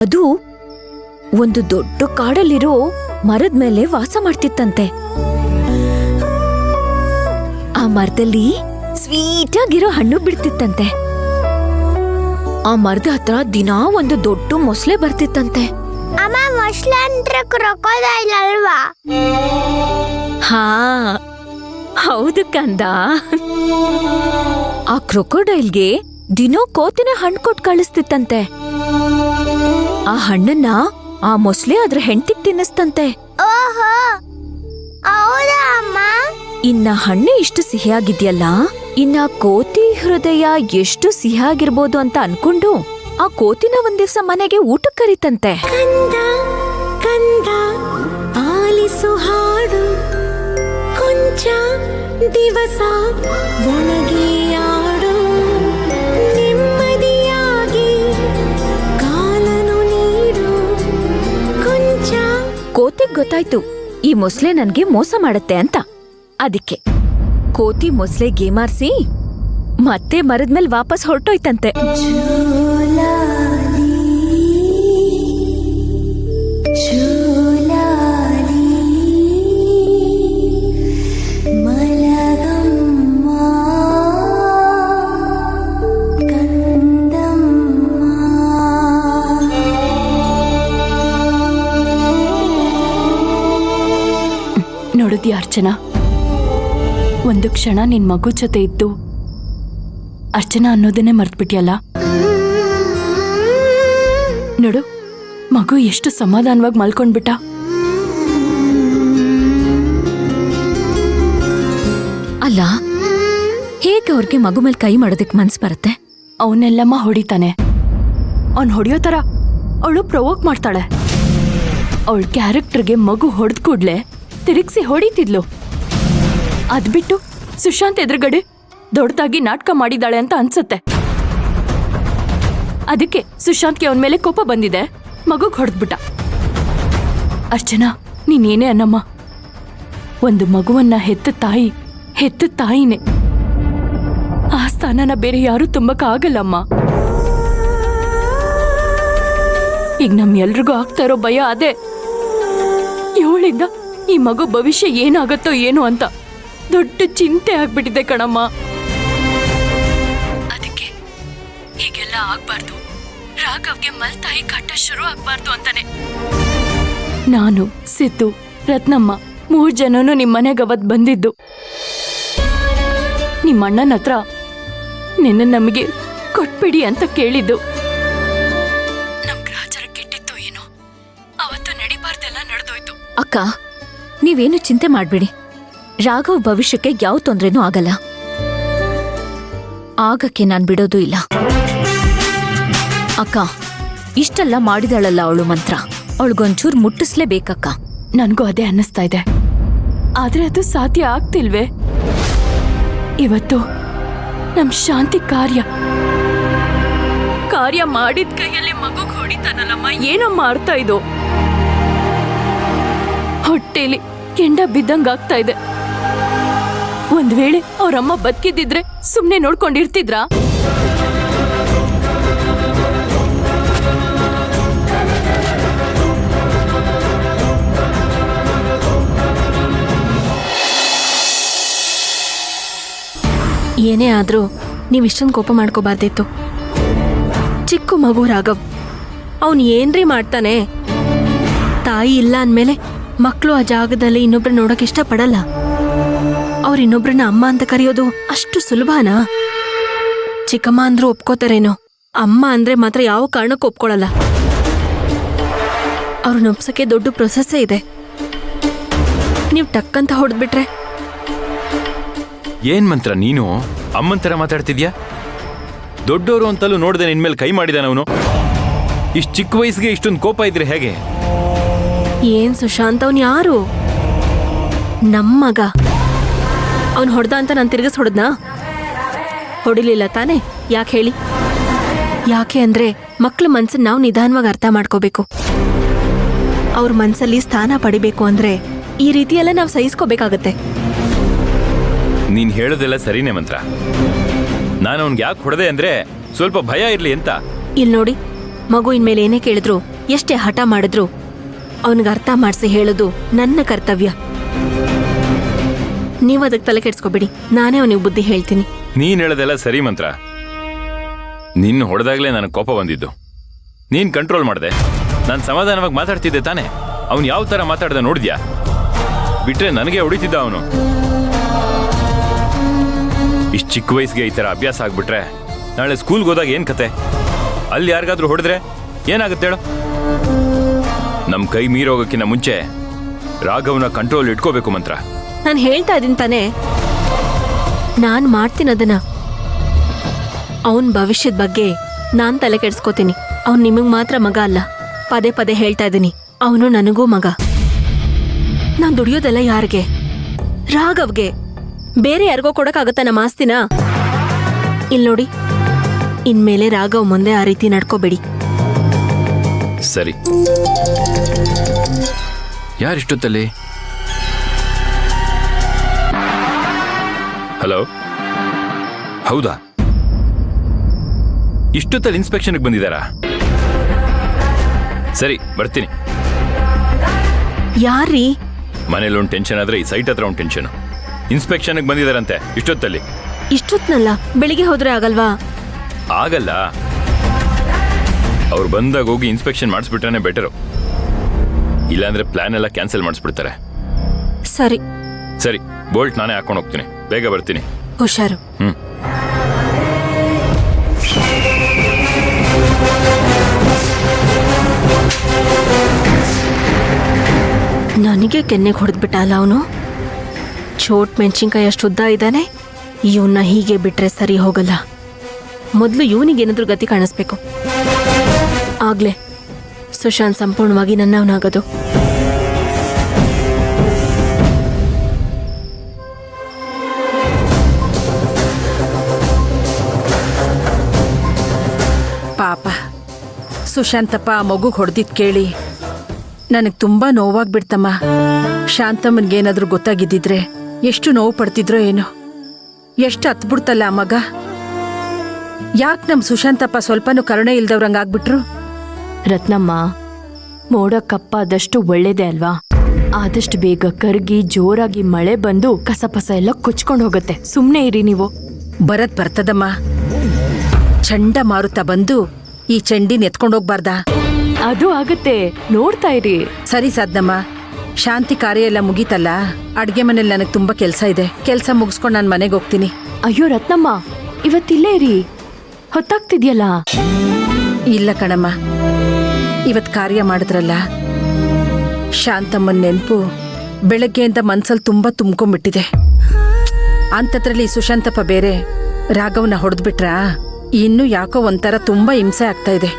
ಅದು ಒಂದು ದೊಡ್ಡ ಕಾಡಲ್ಲಿರೋ ಮರದ ಮೇಲೆ ವಾಸ ಮಾಡ್ತಿತ್ತಂತೆ. ಆ ಮರದಲ್ಲಿ ಸ್ವೀಟ್ ಆಗಿರೋ ಹಣ್ಣು ಬಿಡ್ತಿತ್ತಂತೆ. ಆ ಮರದ ಹತ್ರ ದಿನಾ ಒಂದು ದೊಡ್ಡ ಮೊಸಳೆ ಬರ್ತಿತ್ತಂತೆ. ಅಮ್ಮ, ಮೊಸಳೆ ಅಂದ್ರೆ ಕ್ರೊಕೊಡೈಲ್ ಅಲ್ವಾ? ಹಾ, ಹೌದು ಕಂದ. ಆ ಕ್ರೊಕೊಡೈಲ್ಗೆ ದಿನೋ ಕೋತಿನ ಹಣ್ಣು ಕೊಟ್ಟು ಕಳಿಸ್ತಿತ್ತಂತೆ. ಆ ಹಣ್ಣನ್ನ ಆ ಮೊಸಳೆ ಅದ್ರ ಹೆಂಡತಿಗೆ ತಿನ್ನಿಸ್ತಂತೆ. ಓಹೋ, ಹೌದಾ ಅಮ್ಮ? ಇನ್ನ ಹಣ್ಣು ಇಷ್ಟು ಸಿಹಿಯಾಗಿದ್ಯಲ್ಲ, ಇನ್ನ ಕೋತಿ ಹೃದಯ ಎಷ್ಟು ಸಿಹಿಯಾಗಿರ್ಬೋದು ಅಂತ ಅನ್ಕೊಂಡು ಆ ಕೋತಿನ ಒಂದ್ ದಿವ್ಸ ಮನೆಗೆ ಊಟಕ್ಕೆ ಕರೀತಂತೆ. ಕಂದ ಕಂದ ಆಲಿಸು ಹಾಡು, ಕೊಂಚ ದಿವಸ ಒಣಗಿ ಆಡು, ನೆಮ್ಮದಿಯಾಗಿ ಕಾಲನು ನೀಡು ಕೊಂಚ. ಕೋತಿಗ್ ಗೊತ್ತಾಯ್ತು ಈ ಮೊಸಳೆ ನನ್ಗೆ ಮೋಸ ಮಾಡತ್ತೆ ಅಂತ. ಅದಕ್ಕೆ ಕೋತಿ ಮೊಸಳೆ ಗೇಮಾರ್ಸಿ ಮತ್ತೆ ಮರದ್ಮೇಲೆ ವಾಪಸ್ ಹೊರಟೋಯ್ತಂತೆ. ನೋಡಿದ್ಯಾ ಅರ್ಚನಾ, ಒಂದು ಕ್ಷಣ ನಿನ್ ಮಗು ಜೊತೆ ಇದ್ದು ಅರ್ಚನಾ ಅನ್ನೋದನ್ನೇ ಮರ್ತ್ಬಿಟ್ಯಲ್ಲ. ನೋಡು, ಮಗು ಎಷ್ಟು ಸಮಾಧಾನವಾಗಿ ಮಲ್ಕೊಂಡ್ಬಿಟ್ಟ. ಅಲ್ಲ, ಹೇಗೆ ಅವ್ರಿಗೆ ಮಗು ಮೇಲೆ ಕೈ ಮಾಡೋದಕ್ ಮನ್ಸ್ ಬರುತ್ತೆ? ಅವನ್ನೆಲ್ಲಮ್ಮ ಹೊಡಿತಾನೆ. ಅವ್ನ್ ಹೊಡಿಯೋ ತರ ಅವಳು ಪ್ರವೋಕ್ ಮಾಡ್ತಾಳೆ. ಅವಳ ಕ್ಯಾರೆಕ್ಟರ್ಗೆ ಮಗು ಹೊಡೆದ್ ಕೂಡ್ಲೆ ತಿರುಗಿಸಿ ಹೊಡಿತಿದ್ಲು. ಅದ್ಬಿಟ್ಟು ಸುಶಾಂತ್ ಎದುರುಗಡೆ ದೊಡ್ಡದಾಗಿ ನಾಟಕ ಮಾಡಿದಾಳೆ ಅಂತ ಅನ್ಸುತ್ತೆ. ಅದಕ್ಕೆ ಸುಶಾಂತ್ಗೆ ಅವನ ಮೇಲೆ ಕೋಪ ಬಂದಿದೆ, ಮಗುಗ್ ಹೊಡೆದ್ಬಿಟ್ಟ. ಅರ್ಚನಾ, ನೀನೇನೇ ಅನ್ನಮ್ಮ, ಒಂದು ಮಗುವನ್ನ ಹೆತ್ತ ತಾಯಿನೇ. ಆ ಸ್ಥಾನನ ಬೇರೆ ಯಾರೂ ತುಂಬಕ್ಕ ಆಗಲ್ಲಮ್ಮ. ಈಗ ನಮ್ಮೆಲ್ರಿಗೂ ಆಗ್ತಾ ಇರೋ ಭಯ ಅದೇ. ಇವಳಿಂದ ಈ ಮಗು ಭವಿಷ್ಯ ಏನಾಗತ್ತೋ ಏನೋ ಅಂತ ದೊಡ್ಡ ಚಿಂತೆ ಆಗ್ಬಿಟ್ಟಿದೆ ಕಣಮ್ಮ. ಅದಕ್ಕೆ ಹೀಗೆಲ್ಲ ಆಗ್ಬಾರ್ದು, ರಾಘವ್ಗೆ ಮಲ್ತಾಯಿ ಕಾಟ ಶುರು ಆಗ್ಬಾರ್ದು ಅಂತಾನೆ ನಾನು, ಸಿದ್ದು, ರತ್ನಮ್ಮ 3 ಜನನು ನಿಮ್ಮನೆಗೆ ಅವತ್ ಬಂದಿದ್ದು. ನಿಮ್ಮ ಅಣ್ಣನ ಹತ್ರ ನಿನ್ನ ನಮಗೆ ಕೊಟ್ಬಿಡಿ ಅಂತ ಕೇಳಿದ್ದು. ನಮ್ ಗ್ರಹಚಾರ ಕೆಟ್ಟಿತ್ತು ಏನೋ, ಅವತ್ತು ನಡಿಬಾರ್ದೆಲ್ಲ ನಡೆದೋಯ್ತು. ಅಕ್ಕ, ನೀವೇನು ಚಿಂತೆ ಮಾಡ್ಬೇಡಿ. ರಾಘವ್ ಭವಿಷ್ಯಕ್ಕೆ ಯಾವ ತೊಂದ್ರೆನೂ ಆಗಲ್ಲ. ಆಗಕ್ಕೆ ನಾನ್ ಬಿಡೋದು ಇಲ್ಲ. ಅಕ್ಕ, ಇಷ್ಟೆಲ್ಲ ಮಾಡಿದಾಳಲ್ಲ ಅವಳು ಮಂತ್ರ, ಅವಳಿಗೊಂಚೂರು ಮುಟ್ಟಿಸ್ಲೇಬೇಕಕ್ಕ. ನನ್ಗೂ ಅದೇ ಅನ್ನಿಸ್ತಾ ಇದೆ, ಆದ್ರೆ ಅದು ಸಾಧ್ಯ ಆಗ್ತಿಲ್ವೇ? ಇವತ್ತು ನಮ್ ಶಾಂತಿ ಕಾರ್ಯ ಮಾಡಿದ ಕೈಯಲ್ಲಿ ಮಗುಗ್ ಹೊಡಿತಾನಲ್ಲಮ್ಮ. ಏನಮ್ಮ ಅರ್ಥ ಇದು? ಹೊಟ್ಟೆಲಿ ಕೆಂಡ ಬಿದ್ದಂಗಾಗ್ತಾ ಇದೆ. ಒಂದ್ ವೇಳೆ ಅವ್ರಮ್ಮ ಬದುಕಿದ್ದಿದ್ರೆ ಸುಮ್ನೆ ನೋಡ್ಕೊಂಡಿರ್ತಿದ್ರಾ? ಏನೇ ಆದ್ರೂ ನೀವಿಷ್ಟೊಂದು ಕೋಪ ಮಾಡ್ಕೋಬಾರ್ದಿತ್ತು. ಚಿಕ್ಕ ಮಗು ರಾಘವ್, ಅವನು ಏನ್ರಿ ಮಾಡ್ತಾನೆ? ತಾಯಿ ಇಲ್ಲ ಅಂದ್ಮೇಲೆ ಮಕ್ಕಳು ಆ ಜಾಗದಲ್ಲಿ ಇನ್ನೊಬ್ರ ನೋಡಕ್ ಇಷ್ಟಪಡಲ್ಲ. ಅವ್ರ ಇನ್ನೊಬ್ರನ್ನ ಅಮ್ಮ ಅಂತ ಕರೆಯೋದು ಅಷ್ಟು ಸುಲಭನಾ? ಚಿಕ್ಕಮ್ಮ ಅಂದ್ರೂ ಒಪ್ಕೋತಾರೇನೋ, ಅಮ್ಮ ಅಂದ್ರೆ ಮಾತ್ರ ಯಾವ ಕಾರಣಕ್ಕೂ ಒಪ್ಕೊಳ್ಳಲ್ಲ. ಅವ್ರನ್ನ ಒಪ್ಸಕ್ಕೆ ದೊಡ್ಡ ಪ್ರೊಸೆಸ್ಸೇ ಇದೆ. ನೀವು ಟಕ್ಕಂತ ಹೊಡೆದ್ಬಿಟ್ರೆ. ಏನ್ ಮಂತ್ರ ನೀನು ಅಮ್ಮನ್ ತರ ಮಾತಾಡ್ತಿದ್ಯಾ? ದೊಡ್ಡೋರು ಅಂತಲೂ ನೋಡ್ದೆ ನಿನ್ಮೇಲೆ ಕೈ ಮಾಡಿದಾನವನು. ಇಷ್ಟು ಚಿಕ್ಕ ವಯಸ್ಸಿಗೆ ಇಷ್ಟೊಂದು ಕೋಪ ಇದ್ರೆ ಹೇಗೆ? ಏನ್ ಸುಶಾಂತ್, ಅವನ್ ಯಾರು? ನಮ್ಮ ಮಗ. ಅವನ್ ಹೊಡೆದ ಅಂತ ನಾನು ತಿರ್ಗಿಸ್ ಹೊಡೆದ್ನಾ? ಹೊಡಿಲಿಲ್ಲ ತಾನೆ? ಯಾಕೆ ಹೇಳಿ? ಯಾಕೆ ಅಂದ್ರೆ ಮಕ್ಳ ಮನ್ಸನ್ನ ನಾವು ನಿಧಾನವಾಗಿ ಅರ್ಥ ಮಾಡ್ಕೋಬೇಕು. ಅವ್ರ ಮನ್ಸಲ್ಲಿ ಸ್ಥಾನ ಪಡಿಬೇಕು ಅಂದ್ರೆ ಈ ರೀತಿಯೆಲ್ಲ ನಾವು ಸಹಿಸ್ಕೋಬೇಕಾಗತ್ತೆ. ನೀನ್ ಹೇಳೋದೆಲ್ಲ ಸರಿನೇ ಮಂತ್ರ. ನಾನು ಅವ್ನ್ಗೆ ಯಾಕೆ ಹೊಡೆದೆ ಅಂದ್ರೆ ಸ್ವಲ್ಪ ಭಯ ಇರ್ಲಿ ಅಂತ. ಇಲ್ಲಿ ನೋಡಿ, ಮಗು ಇನ್ಮೇಲೆ ಏನೇ ಕೇಳಿದ್ರು ಎಷ್ಟೇ ಹಠ ಮಾಡಿದ್ರು ಅವನಿಗೆ ಅರ್ಥ ಮಾಡಿಸಿ ಹೇಳೋದು ನನ್ನ ಕರ್ತವ್ಯ. ನೀವು ಅದಕ್ಕೆ ತಲೆ ಕೆಡ್ಸ್ಕೊಬೇಡಿ, ನಾನೇ ಅವನಿಗೆ ಬುದ್ಧಿ ಹೇಳ್ತೀನಿ. ನೀನ್ ಹೇಳೋದೆಲ್ಲ ಸರಿ ಮಂತ್ರ. ನಿನ್ನ ಹೊಡೆದಾಗ್ಲೇ ನನಗೆ ಕೋಪ ಬಂದಿದ್ದು. ನೀನ್ ಕಂಟ್ರೋಲ್ ಮಾಡಿದೆ. ನಾನು ಸಮಾಧಾನವಾಗಿ ಮಾತಾಡ್ತಿದ್ದೆ ತಾನೆ. ಅವನು ಯಾವ ತರ ಮಾತಾಡ್ದ ನೋಡಿದ್ಯಾ? ಬಿಟ್ರೆ ನನಗೆ ಹೊಡಿತಿದ್ದ ಅವನು. ಇಷ್ಟು ಚಿಕ್ಕ ವಯಸ್ಸಿಗೆ ಈ ತರ ಅಭ್ಯಾಸ ಆಗ್ಬಿಟ್ರೆ ನಾಳೆ ಸ್ಕೂಲ್ಗೆ ಹೋದಾಗ ಏನ್ ಕತೆ? ಅಲ್ಲಿ ಯಾರಿಗಾದ್ರೂ ಹೊಡೆದ್ರೆ ಏನಾಗುತ್ತೆ ಹೇಳು? ನಮ್ ಕೈ ಮೀರೋಗಕ್ಕಿಂತ ಮುಂಚೆ ರಾಘವ್ನ ಕಂಟ್ರೋಲ್ ಇಟ್ಕೋಬೇಕು ಮಂತ್ರ. ನಾನು ಹೇಳ್ತಾ ಇದ್ದೀನಿ ತಾನೇ, ನಾನು ಮಾಡ್ತೀನದನ್ನ. ಅವನ ಭವಿಷ್ಯದ ಬಗ್ಗೆ ನಾನು ತಲೆ ಕೆಡ್ಸ್ಕೋತೀನಿ. ಅವ್ನು ನಿಮಗೆ ಮಾತ್ರ ಮಗ ಅಲ್ಲ, ಪದೇ ಪದೇ ಹೇಳ್ತಾ ಇದ್ದೀನಿ, ಅವನು ನನಗೂ ಮಗ. ನಾನು ದುಡಿಯೋದೆಲ್ಲ ಯಾರಿಗೆ? ರಾಘವ್ಗೆ. ಬೇರೆ ಯಾರಿಗೋ ಕೊಡಕ್ಕಾಗತ್ತ ನಮ್ಮ ಆಸ್ತಿನ? ಇಲ್ಲಿ ನೋಡಿ, ಇನ್ಮೇಲೆ ರಾಘವ್ ಮುಂದೆ ಆ ರೀತಿ ನಡ್ಕೋಬೇಡಿ. ಸರಿ. ಯಾರಿಷ್ಟೊತ್ತಲ್ಲಿ? ಹಲೋ, ಹೌದಾ? ಇಷ್ಟೊತ್ತಲ್ಲಿ ಇನ್ಸ್ಪೆಕ್ಷನ್ಗೆ ಬಂದಿದ್ದಾರಾ? ಸರಿ, ಬರ್ತೀನಿ. ಯಾರ್ರೀ? ಮನೇಲಿ ಒಂದು ಟೆನ್ಷನ್ ಆದ್ರೆ ಈ ಸೈಟ್ ಹತ್ರ ಒಂದು ಟೆನ್ಷನ್. ಇನ್ಸ್ಪೆಕ್ಷನ್ಗೆ ಬಂದಿದ್ದಾರಂತೆ ಇಷ್ಟೊತ್ತಲ್ಲಿ. ಇಷ್ಟೊತ್ನಲ್ಲ, ಬೆಳಿಗ್ಗೆ ಹೋದ್ರೆ ಆಗಲ್ವಾ? ಆಗಲ್ಲ. ಅವ್ರು ಬಂದಾಗ ಹೋಗಿ ಇನ್ಸ್ಪೆಕ್ಷನ್ ಮಾಡಿಸ್ಬಿಟ್ರೆ ಬೆಟರು. ಇಲ್ಲಾಂದ್ರೆ ಪ್ಲಾನ್ ಎಲ್ಲ ಕ್ಯಾನ್ಸಲ್ ಮಾಡಿಸ್ಬಿಡ್ತಾರೆ. ಸರಿ ಸರಿ, ಬೋಲ್ಟ್ ನಾನೇ ಹಾಕೊಂಡು ಹೋಗ್ತೀನಿ. ಬೇಗ ಬರ್ತೀನಿ. ಹುಷಾರು. ನನಗೆ ಕೆನ್ನೆಗೆ ಹೊಡೆದ್ಬಿಟ್ಟ ಅಲ್ಲ ಅವನು. ಚೋಟ್ ಮೆಣಸಿನ್ಕಾಯಿ ಅಷ್ಟು ಉದ್ದ ಇದ್ದಾನೆ. ಇವನ್ನ ಹೀಗೆ ಬಿಟ್ರೆ ಸರಿ ಹೋಗಲ್ಲ. ಮೊದಲು ಇವನಿಗೇನಾದ್ರೂ ಗತಿ ಕಾಣಿಸ್ಬೇಕು. ಆಗ್ಲೇ ಸುಶಾಂತ್ ಸಂಪೂರ್ಣವಾಗಿ ನನ್ನವನಾಗೋದು. ಪಾಪ ಸುಶಾಂತಪ್ಪ ಆ ಮಗುಗೆ ಹೊಡೆದಿದ್ದು ಕೇಳಿ ನನಗೆ ತುಂಬ ನೋವಾಗ್ಬಿಡ್ತಮ್ಮ. ಶಾಂತಮ್ಮನಿಗೇನಾದ್ರೂ ಗೊತ್ತಾಗಿದ್ದಿದ್ರೆ ಎಷ್ಟು ನೋವು ಪಡ್ತಿದ್ರೋ ಏನೋ. ಎಷ್ಟು ಹತ್ಬಿಡ್ತಲ್ಲ ಆ ಮಗ. ಯಾಕೆ ನಮ್ಮ ಸುಶಾಂತಪ್ಪ ಸ್ವಲ್ಪನೂ ಕರುಣೆ ಇಲ್ದವ್ರಂಗಾಗ್ಬಿಟ್ರು? ರತ್ನಮ್ಮ, ಮೋಡ ಕಪ್ಪಾದಷ್ಟು ಒಳ್ಳೇದೇ ಅಲ್ವಾ? ಆದಷ್ಟು ಬೇಗ ಕರಗಿ ಜೋರಾಗಿ ಮಳೆ ಬಂದು ಕಸಪಸ ಎಲ್ಲ ಕೊಚ್ಕೊಂಡು ಹೋಗುತ್ತೆ. ಸುಮ್ಮನೆ ಇರಿ ನೀವು. ಬರ್ತದಮ್ಮ. ಚಂಡಮಾರುತ ಬಂದು ಈ ಚಂಡಿನ ಎತ್ಕೊಂಡೋಗ್ಬಾರ್ದಾ? ಅದು ಆಗತ್ತೆ, ನೋಡ್ತಾ ಇರಿ. ಸರಿ ಸಾಧ್ನಮ್ಮ, ಶಾಂತಿ ಕಾರ್ಯ ಎಲ್ಲ ಮುಗೀತಲ್ಲ. ಅಡ್ಗೆ ಮನೇಲಿ ನನಗೆ ತುಂಬಾ ಕೆಲಸ ಇದೆ. ಕೆಲಸ ಮುಗಿಸ್ಕೊಂಡು ನಾನು ಮನೆಗೆ ಹೋಗ್ತೀನಿ. ಅಯ್ಯೋ ರತ್ನಮ್ಮ, ಇವತ್ತಿಲ್ಲೇ ಇರಿ, ಹೊತ್ತಾಗ್ತಿದ್ಯಲ್ಲ. ಇಲ್ಲ ಕಣಮ್ಮ, ಇವತ್ ಕಾರ್ಯ ಮಾಡಿದ್ರಲ್ಲ, ಶಾಂತಮ್ಮನ ನೆನಪು ಬೆಳಗ್ಗೆಯಿಂದ ಮನ್ಸಲ್ಲಿ ತುಂಬಾ ತುಂಬ್ಕೊಂಡ್ಬಿಟ್ಟಿದೆ. ಅಂಥದ್ರಲ್ಲಿ ಸುಶಾಂತಪ್ಪ ಬೇರೆ ರಾಘವ್ನ ಹೊಡೆದ್ಬಿಟ್ರಾ, ಇನ್ನೂ ಯಾಕೋ ಒಂಥರ ತುಂಬಾ ಹಿಂಸೆ ಆಗ್ತಾ ಇದೆ.